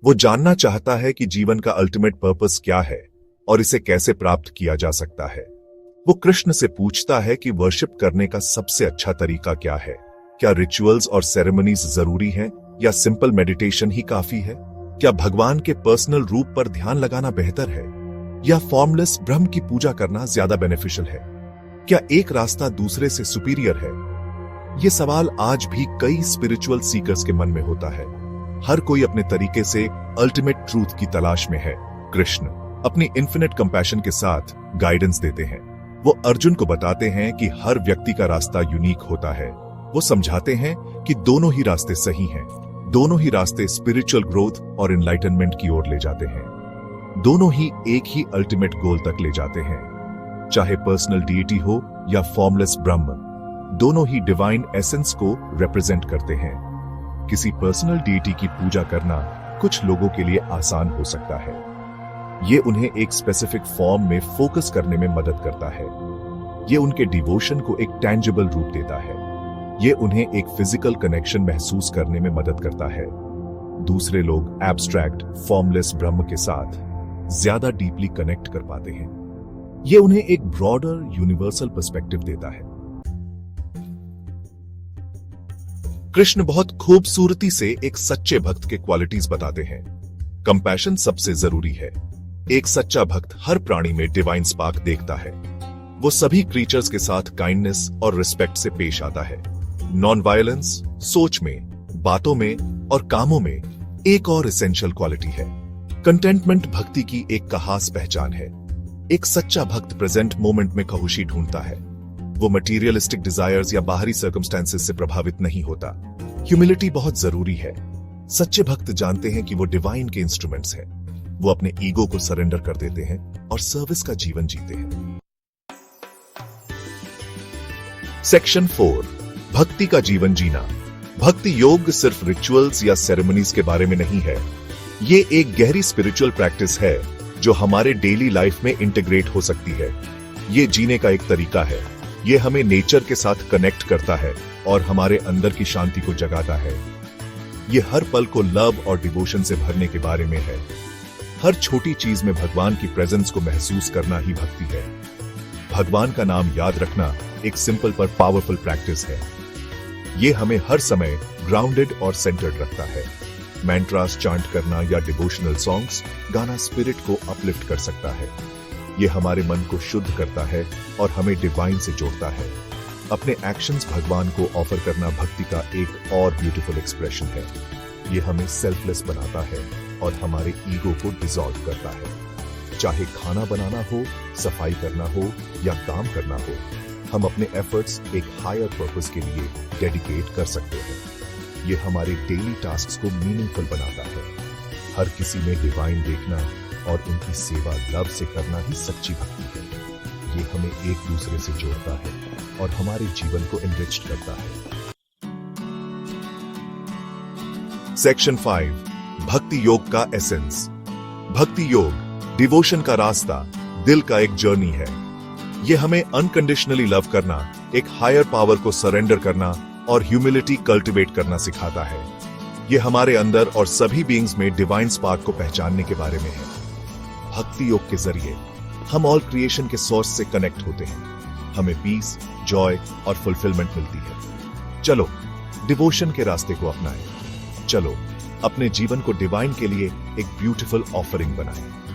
वो जानना चाहता है कि जीवन का अल्टीमेट पर्पस क्या है और इसे कैसे प्राप्त किया जा सकता है। वो कृष्ण से पूछता है कि वर्शिप करने का सबसे अच्छा तरीका क्या है। क्या रिचुअल्स और सेरेमनीज जरूरी हैं या सिंपल मेडिटेशन ही काफी है? क्या भगवान के पर्सनल रूप पर ध्यान लगाना बेहतर है या फॉर्मलेस ब्रह्म की पूजा करना ज्यादा बेनिफिशियल है? क्या एक रास्ता दूसरे से सुपीरियर है? ये सवाल आज भी कई स्पिरिचुअल सीकर्स के मन में होता है। हर कोई अपने तरीके से अल्टीमेट ट्रूथ की तलाश में है। कृष्ण अपनी इन्फिनिट कंपैशन के साथ गाइडेंस देते हैं। वो अर्जुन को बताते हैं कि हर व्यक्ति का रास्ता यूनिक होता है। वो समझाते हैं कि दोनों ही रास्ते सही हैं। दोनों ही रास्ते स्पिरिचुअल ग्रोथ और एनलाइटनमेंट की ओर ले जाते हैं। दोनों ही एक ही अल्टीमेट गोल तक ले जाते हैं। चाहे पर्सनल डीटी हो या फॉर्मलेस ब्रह्म, दोनों ही डिवाइन एसेंस को रिप्रेजेंट करते हैं। किसी पर्सनल डीटी की पूजा करना कुछ लोगों के लिए आसान हो सकता है। ये उन्हें एक स्पेसिफिक फॉर्म में फोकस करने में मदद करता है। ये उनके डिवोशन को एक टैंजिबल रूप देता है। ये उन्हें एक फिजिकल कनेक्शन महसूस करने में मदद करता है। दूसरे लोग एब्स्ट्रैक्ट फॉर्मलेस ब्रह्म के साथ ज्यादा डीपली कनेक्ट कर पाते हैं। ये उन्हें एक ब्रॉडर यूनिवर्सल पर्सपेक्टिव देता है। कृष्ण बहुत खूबसूरती से एक सच्चे भक्त के क्वालिटीज बताते हैं। कंपैशन सबसे जरूरी है। एक सच्चा भक्त हर प्राणी में डिवाइन स्पार्क देखता है। वो सभी क्रीचर्स के साथ काइंडनेस और रिस्पेक्ट से पेश आता है। नॉन वायलेंस सोच में, बातों में और कामों में एक और एसेंशियल क्वालिटी है। कंटेंटमेंट भक्ति की एक खास पहचान है। एक सच्चा भक्त प्रेजेंट मोमेंट में खुशी ढूंढता है। वो मटीरियलिस्टिक डिजायर्स या बाहरी सर्कमस्टेंसेस से प्रभावित नहीं होता। ह्यूमिलिटी बहुत जरूरी है। सच्चे भक्त जानते हैं कि वो डिवाइन के इंस्ट्रूमेंट्स हैं। वो अपने ईगो को सरेंडर कर देते हैं और सर्विस का जीवन जीते हैं। सेक्शन 4, भक्ति का जीवन जीना। भक्ति योग सिर्फ रिचुअल्स या सेरेमनीज के बारे में नहीं है। ये एक गहरी स्पिरिचुअल प्रैक्टिस है जो हमारे डेली लाइफ में इंटीग्रेट हो सकती है। ये जीने का एक तरीका है। ये हमें नेचर के साथ कनेक्ट करता है और हमारे अंदर की शांति को जगाता है। ये हर पल को लव और डिवोशन से भरने के बारे में है। हर छोटी चीज में भगवान की प्रेजेंस को महसूस करना ही भक्ति है। भगवान का नाम याद रखना एक सिंपल पर पावरफुल प्रैक्टिस है। ये हमें हर समय ग्राउंडेड और सेंटर्ड रखता है। मैंट्रास चांट करना या डिवोशनल सॉन्ग्स गाना स्पिरिट को अपलिफ्ट कर सकता है। ये हमारे मन को शुद्ध करता है और हमें डिवाइन से जोड़ता है। अपने एक्शंस भगवान को ऑफर करना भक्ति का एक और ब्यूटीफुल एक्सप्रेशन है। ये हमें सेल्फलेस बनाता है और हमारे ईगो को डिसॉल्व करता है। चाहे खाना बनाना हो, सफाई करना हो या काम करना हो, हम अपने एफर्ट्स एक हायर पर्पस के लिए डेडिकेट कर सकते हैं। ये हमारे डेली टास्क्स को मीनिंगफुल बनाता है। हर किसी में डिवाइन देखना और उनकी सेवा लव से करना ही सच्ची भक्ति है। ये हमें एक दूसरे से जोड़ता है और हमारे जीवन को एनरिच्ड करता है। सेक्शन 5, भक्ति योग का एसेंस। भक्ति योग डिवोशन का रास्ता, दिल का एक जर्नी है। ये हमें अनकंडीशनली लव करना, एक हायर पावर को सरेंडर करना और ह्यूमिलिटी कल्टिवेट करना सिखाता है। ये हमारे अंदर और सभी बीइंग्स में डिवाइन स्पार्क को पहचानने के बारे में है। भक्ति योग के जरिए हम ऑल क्रिएशन के सोर्स से कनेक्ट होते हैं। हमें पीस, जॉय और फुलफिलमेंट मिलती है। चलो डिवोशन के रास्ते को अपनाएं। चलो अपने जीवन को डिवाइन के लिए एक ब्यूटीफुल ऑफरिंग बनाएं।